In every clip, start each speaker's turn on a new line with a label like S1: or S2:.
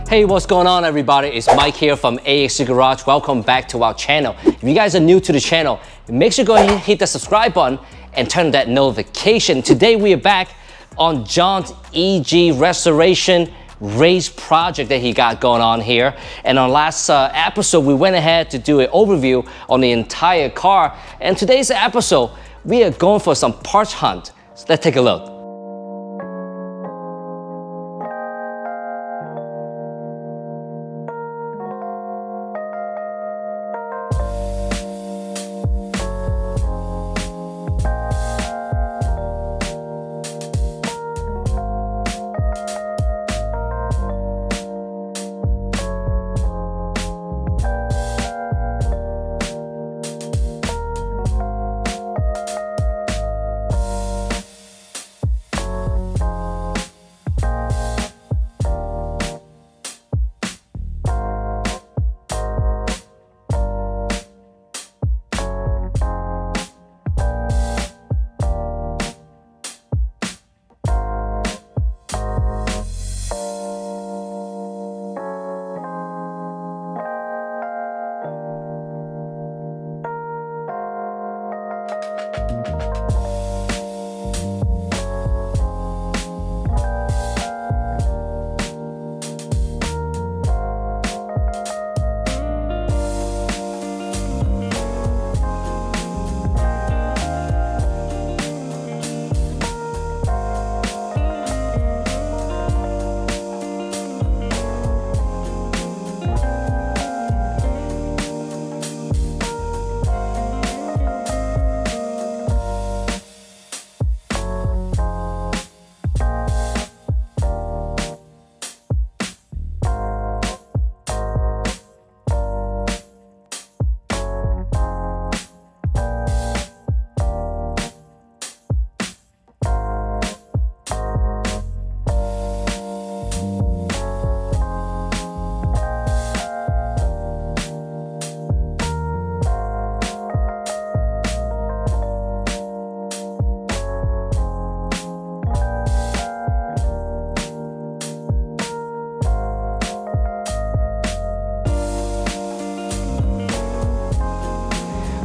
S1: Hey, what's going on everybody? It's Mike here from AXC Garage. Welcome back to our channel. If you guys are new to the channel, make sure to go ahead and hit the subscribe button and turn that notification. Today we are back on John's EG restoration race project that he got going on here. And on last episode, we went ahead to do an overview on the entire car. And today's episode, we are going for some parts hunt. So let's take a look.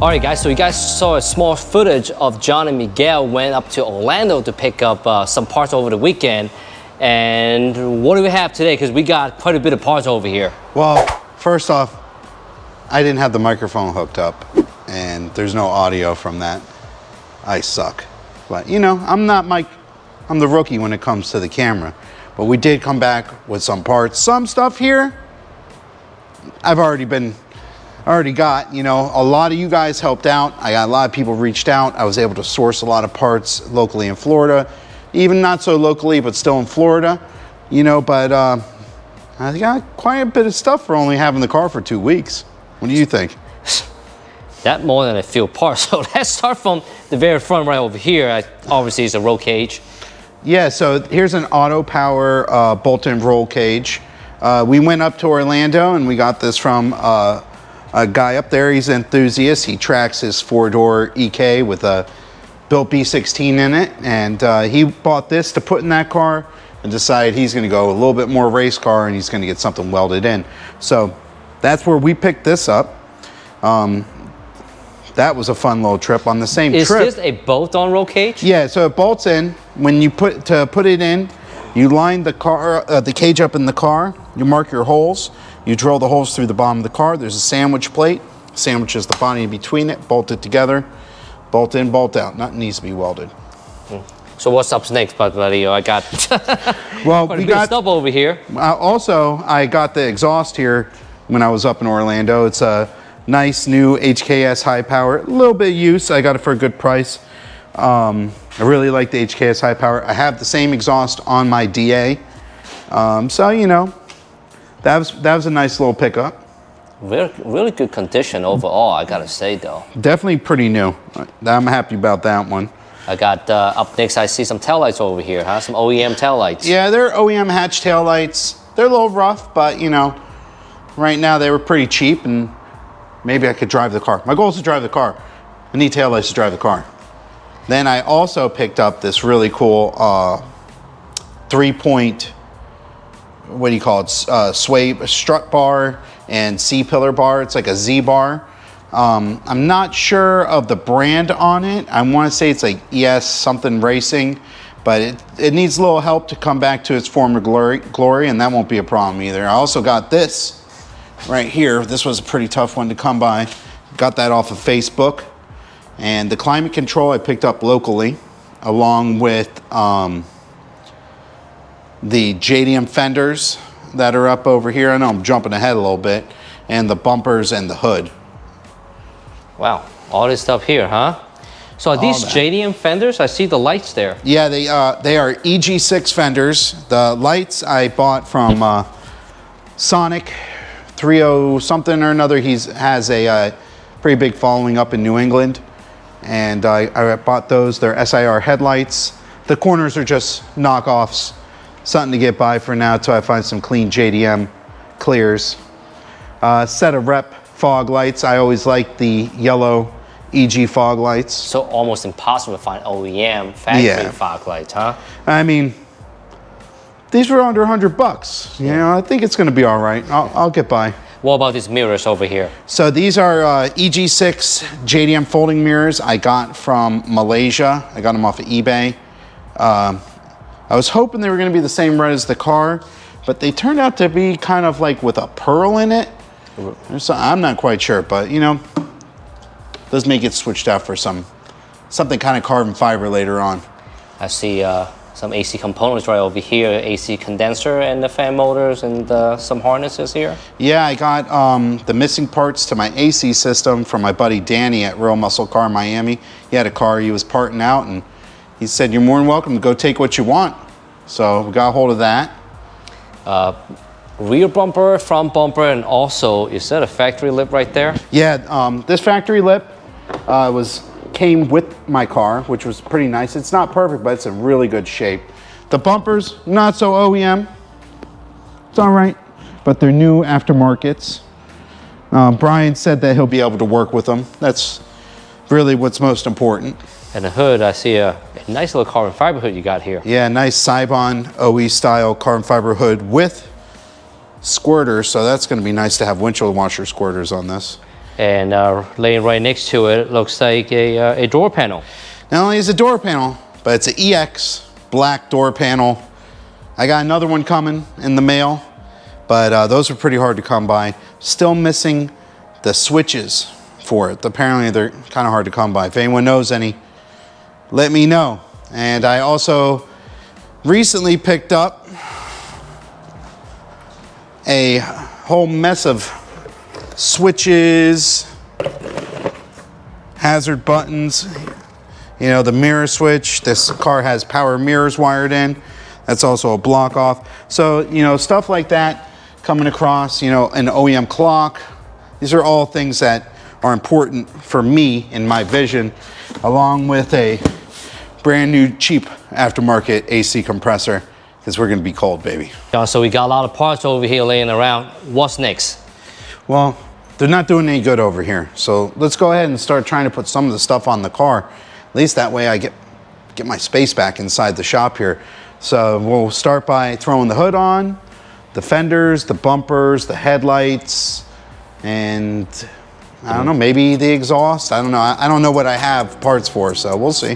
S1: Alright guys, so you guys saw a small footage of John and Miguel went up to Orlando to pick up some parts over the weekend. And what do we have today? Because we got quite a bit of parts over here.
S2: Well, first off, I didn't have the microphone hooked up and there's no audio from that. I suck. But you know, I'm the rookie when it comes to the camera. But we did come back with some parts. Some stuff here, I've already got, you know, a lot of you guys helped out. I got a lot of people reached out. I was able to source a lot of parts locally in Florida, even not so locally, but still in Florida, you know, but I got quite a bit of stuff for only having the car for 2 weeks. What do you think?
S1: That more than a few parts. So let's start from the very front right over here. Obviously it's a roll cage.
S2: Yeah, so here's an auto power bolt-in roll cage. We went up to Orlando and we got this from a guy up there. He's an enthusiast. He tracks his 4-door EK with a built B16 in it, and he bought this to put in that car and decided he's going to go a little bit more race car and he's going to get something welded in. So that's where we picked this up. That was a fun little trip. On the same trip.
S1: Is this a bolt-on roll cage?
S2: Yeah, so it bolts in. When you put it in, you line the car, the cage up in the car. You mark your holes. You drill the holes through the bottom of the car. There's a sandwich plate. Sandwiches the body in between it. Bolt it together. Bolt in, bolt out. Nothing needs to be welded.
S1: So what's up next, buddy? I got
S2: well,
S1: quite a bit of stuff over here.
S2: Also, I got the exhaust here when I was up in Orlando. It's a nice new HKS high power. A little bit of use. I got it for a good price. I really like the HKS high power. I have the same exhaust on my DA. So, you know, that was a nice little pickup.
S1: Really good condition overall, I gotta say though.
S2: Definitely pretty new. I'm happy about that one.
S1: I got up next. I see some taillights over here, huh? Some OEM taillights.
S2: Yeah, they're OEM hatch taillights. They're a little rough, but you know, right now they were pretty cheap, and maybe I could drive the car. My goal is to drive the car. I need taillights to drive the car. Then I also picked up this really cool 3-point, what do you call it? Sway strut bar and C-pillar bar. It's like a Z bar. I'm not sure of the brand on it. I want to say it's like ES something racing, but it needs a little help to come back to its former glory, and that won't be a problem either. I also got this right here. This was a pretty tough one to come by. Got that off of Facebook. And the climate control I picked up locally, along with the JDM fenders that are up over here. I know I'm jumping ahead a little bit. And the bumpers and the hood.
S1: Wow, all this stuff here, huh? So are these JDM fenders? I see the lights there.
S2: Yeah, they are EG6 fenders. The lights I bought from Sonic 30 something or another. He has a pretty big following up in New England. And I bought those. They're SIR headlights. The corners are just knockoffs. Something to get by for now until I find some clean JDM clears. Set of rep fog lights. I always like the yellow EG fog lights.
S1: So almost impossible to find OEM factory fog lights, huh?
S2: I mean, these were under $100. You know, I think it's going to be all right. I'll get by.
S1: What about these mirrors over here?
S2: So these are EG6 JDM folding mirrors I got from Malaysia. I got them off of eBay. I was hoping they were going to be the same red as the car, but they turned out to be kind of like with a pearl in it. So I'm not quite sure, but you know, does make it switched out for something kind of carbon fiber later on.
S1: I see some AC components right over here, AC condenser and the fan motors and some harnesses here. Yeah,
S2: I got the missing parts to my AC system from my buddy Danny at Real Muscle Car Miami. He had a car he was parting out, and he said, you're more than welcome to go take what you want. So we got a hold of that.
S1: Rear bumper, front bumper, and also, is that a factory lip right there?
S2: Yeah, this factory lip came with my car, which was pretty nice. It's not perfect, but it's in really good shape. The bumpers, not so OEM. It's all right, but they're new aftermarkets. Brian said that he'll be able to work with them. That's really what's most important.
S1: And the hood, I see a nice little carbon fiber hood you got here.
S2: Yeah, nice Sibon OE style carbon fiber hood with squirters, so that's going to be nice to have windshield washer squirters on this.
S1: And laying right next to it looks like a door panel.
S2: Not only is it a door panel, but it's an EX black door panel. I got another one coming in the mail, but those are pretty hard to come by. Still missing the switches for it. Apparently they're kind of hard to come by. If anyone knows any, let me know. And I also recently picked up a whole mess of switches, hazard buttons, you know, the mirror switch. This car has power mirrors wired in. That's also a block off. So, you know, stuff like that coming across, you know, an OEM clock. These are all things that are important for me in my vision, along with a brand new cheap aftermarket AC compressor, because we're gonna be cold, baby.
S1: So we got a lot of parts over here laying around. What's next?
S2: Well, they're not doing any good over here. So let's go ahead and start trying to put some of the stuff on the car. At least that way I get my space back inside the shop here. So we'll start by throwing the hood on, the fenders, the bumpers, the headlights, and I don't know, maybe the exhaust. I don't know. I don't know what I have parts for, so we'll see.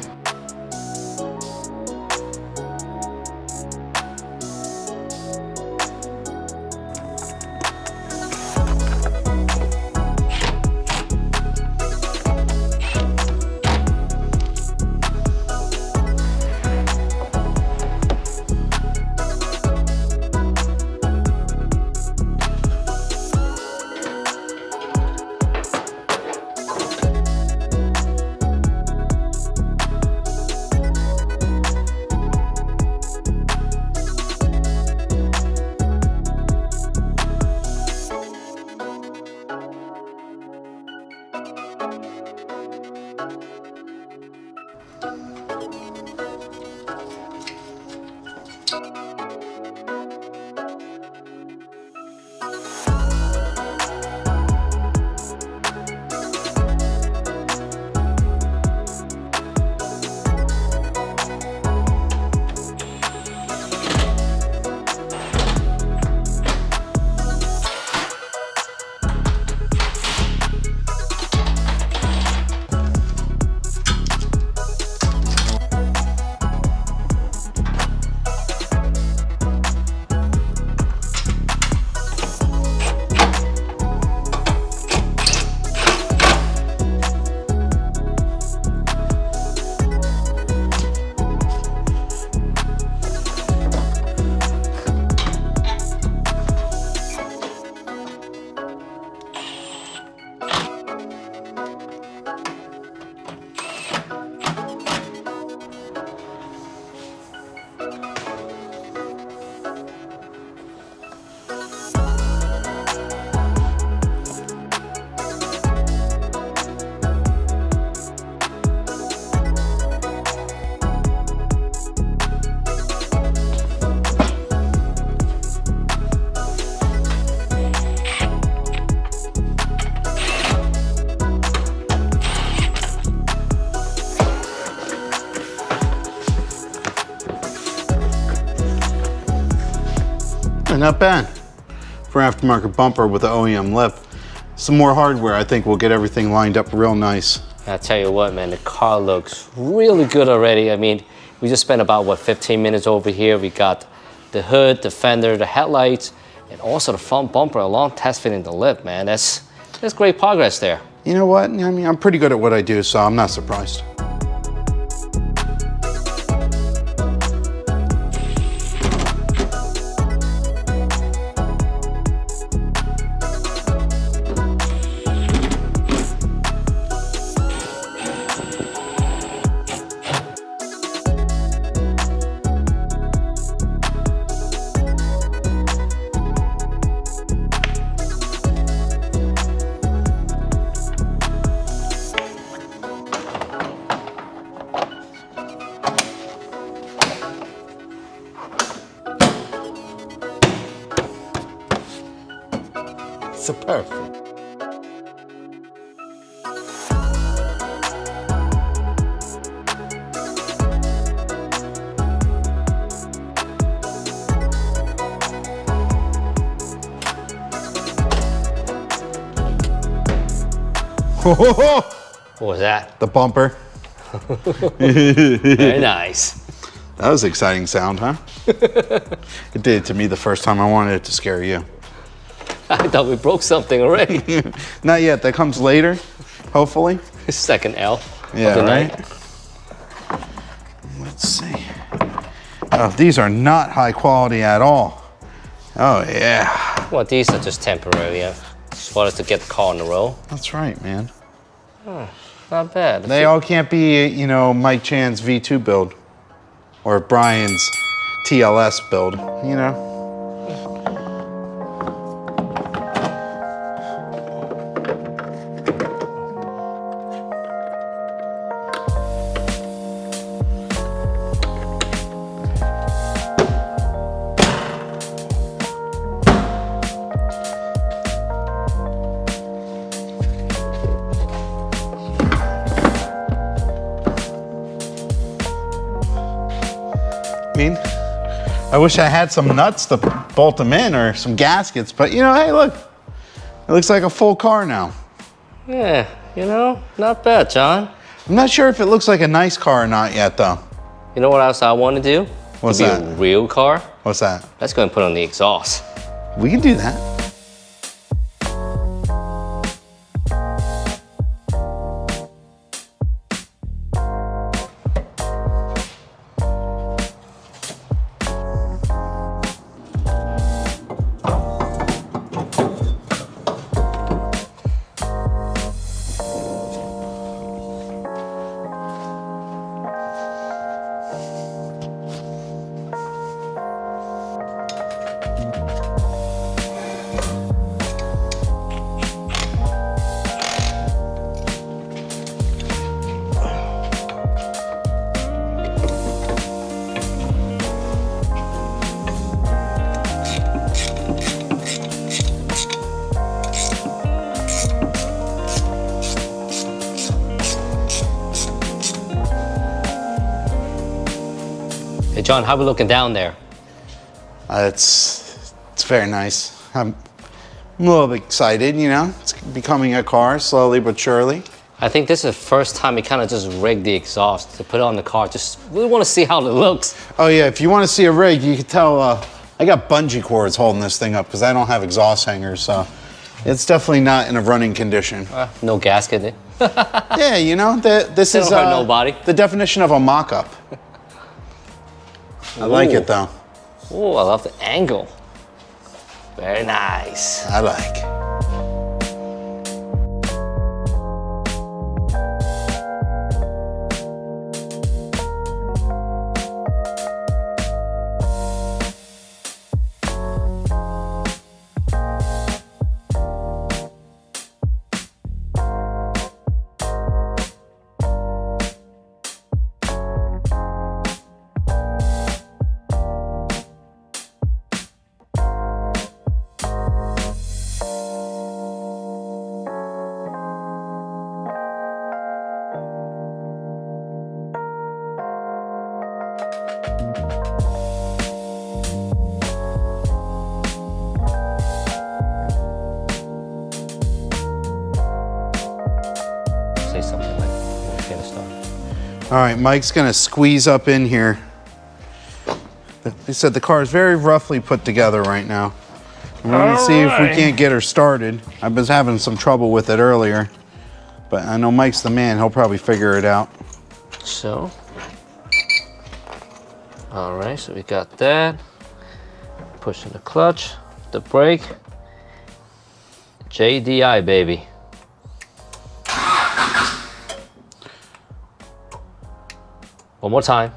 S2: Not bad for aftermarket bumper with the OEM lip. Some more hardware, I think, will get everything lined up real nice.
S1: I tell you what, man, the car looks really good already. I mean, we just spent about, what, 15 minutes over here. We got the hood, the fender, the headlights, and also the front bumper, along test fitting the lip, man. That's great progress there.
S2: You know what? I mean, I'm pretty good at what I do, so I'm not surprised. It's perfect.
S1: What was that?
S2: The bumper.
S1: Very nice.
S2: That was exciting sound, huh? It did it to me the first time. I wanted it to scare you.
S1: I thought we broke something already.
S2: Not yet. That comes later, hopefully.
S1: Second L
S2: Yeah,
S1: of the
S2: right?
S1: night.
S2: Let's see. Oh, these are not high quality at all. Oh, yeah.
S1: Well, these are just temporary. Just want us to get the car on the road.
S2: That's right, man.
S1: Not bad.
S2: They all can't be, you know, Mike Chan's V2 build or Brian's TLS build, you know? I mean, I wish I had some nuts to bolt them in or some gaskets, but you know, hey, look, it looks like a full car now.
S1: Yeah, you know, not bad, John.
S2: I'm not sure if it looks like a nice car or not yet, though.
S1: You know what else I want to do?
S2: What's
S1: to be
S2: that?
S1: a real car?
S2: What's that?
S1: Let's go and put on the exhaust.
S2: We can do that.
S1: Hey, John, how we looking down there?
S2: It's very nice. I'm a little bit excited, you know? It's becoming a car slowly but surely.
S1: I think this is the first time we kind of just rigged the exhaust to put it on the car. Just really want to see how it looks.
S2: Oh yeah, if you want to see a rig, you can tell I got bungee cords holding this thing up because I don't have exhaust hangers, so it's definitely not in a running condition.
S1: No gasket.
S2: Yeah, you know, this
S1: They
S2: is
S1: don't hurt nobody.
S2: the definition of a mock-up. I like it though.
S1: Oh, I love the angle. Very nice.
S2: I like. All right, Mike's gonna squeeze up in here. He said the car is very roughly put together right now. We're gonna see if we can't get her started. I was having some trouble with it earlier, but I know Mike's the man. He'll probably figure it out.
S1: So, all right, so we got that. Pushing the clutch, the brake. JDI, baby. One more time.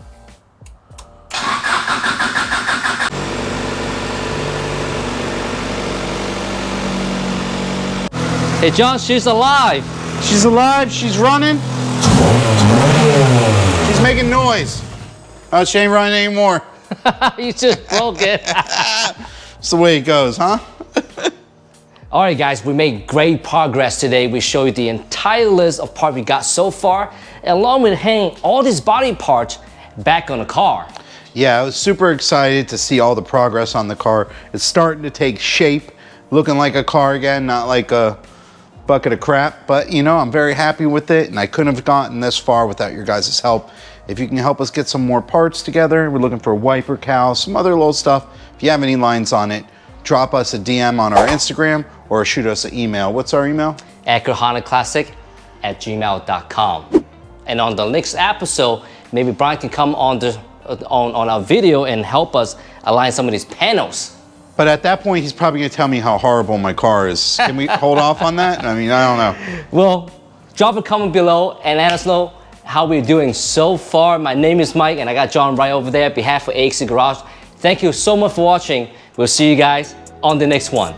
S1: Hey John, she's alive.
S2: She's alive, she's running. She's making noise. Oh, she ain't running anymore.
S1: You just broke it.
S2: That's the way it goes, huh?
S1: All right, guys, we made great progress today. We showed you the entire list of parts we got so far, along with hanging all these body parts back on the car.
S2: Yeah, I was super excited to see all the progress on the car. It's starting to take shape, looking like a car again, not like a bucket of crap. But, you know, I'm very happy with it, and I couldn't have gotten this far without your guys' help. If you can help us get some more parts together, we're looking for a wiper cowl, some other little stuff. If you have any lines on it, drop us a DM on our Instagram or shoot us an email. What's our email?
S1: AccuratHondaClassic@gmail.com. And on the next episode, maybe Brian can come on our video and help us align some of these panels.
S2: But at that point, he's probably gonna tell me how horrible my car is. Can we hold off on that? I mean, I don't know.
S1: Well, drop a comment below and let us know how we're doing so far. My name is Mike and I got John right over there on behalf of AXE Garage. Thank you so much for watching. We'll see you guys on the next one.